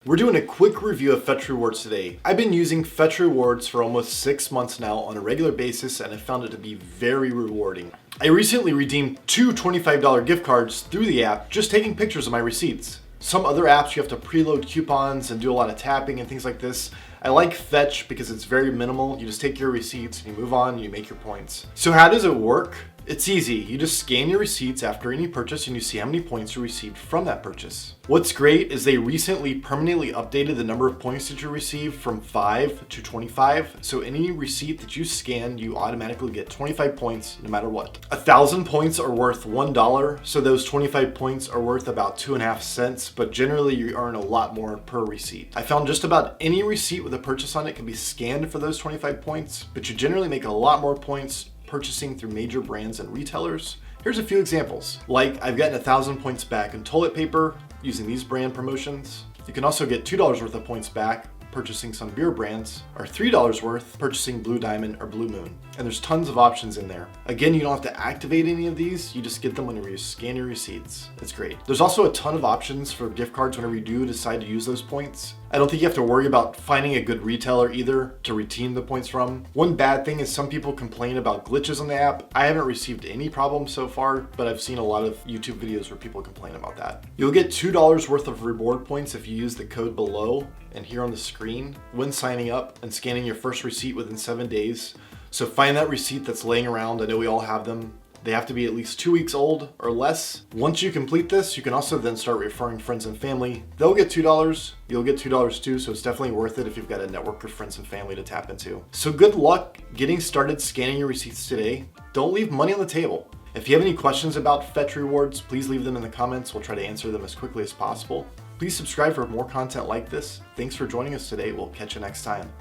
We're doing a quick review of Fetch Rewards today. I've been using Fetch Rewards for almost 6 months now on a regular basis, and I found it to be very rewarding. I recently redeemed 2 $25 gift cards through the app just taking pictures of my receipts. Some other apps you have to preload coupons and do a lot of tapping and things like this. I like Fetch because it's very minimal. You just take your receipts and you move on and you make your points. So how does it work? It's easy. You just scan your receipts after any purchase and you see how many points you received from that purchase. What's great is they recently permanently updated the number of points that you receive from 5 to 25. So any receipt that you scan, you automatically get 25 points no matter what. 1,000 points are worth $1. So those 25 points are worth about 2.5 cents, but generally you earn a lot more per receipt. I found just about any receipt with a purchase on it can be scanned for those 25 points, but you generally make a lot more points purchasing through major brands and retailers. Here's a few examples. Like, I've gotten 1,000 points back in toilet paper using these brand promotions. You can also get $2 worth of points back purchasing some beer brands, or $3 worth purchasing Blue Diamond or Blue Moon. And there's tons of options in there. Again, you don't have to activate any of these, you just get them whenever you scan your receipts. It's great. There's also a ton of options for gift cards whenever you do decide to use those points. I don't think you have to worry about finding a good retailer either to redeem the points from. One bad thing is some people complain about glitches on the app. I haven't received any problems so far, but I've seen a lot of YouTube videos where people complain about that. You'll get $2 worth of reward points if you use the code below and here on the screen when signing up and scanning your first receipt within 7 days. So find that receipt that's laying around. I know we all have them. They have to be at least 2 weeks old or less. Once you complete this, you can also then start referring friends and family. They'll get $2, you'll get $2 too, so it's definitely worth it if you've got a network of friends and family to tap into. So good luck getting started scanning your receipts today. Don't leave money on the table. If you have any questions about Fetch Rewards, please leave them in the comments. We'll try to answer them as quickly as possible. Please subscribe for more content like this. Thanks for joining us today. We'll catch you next time.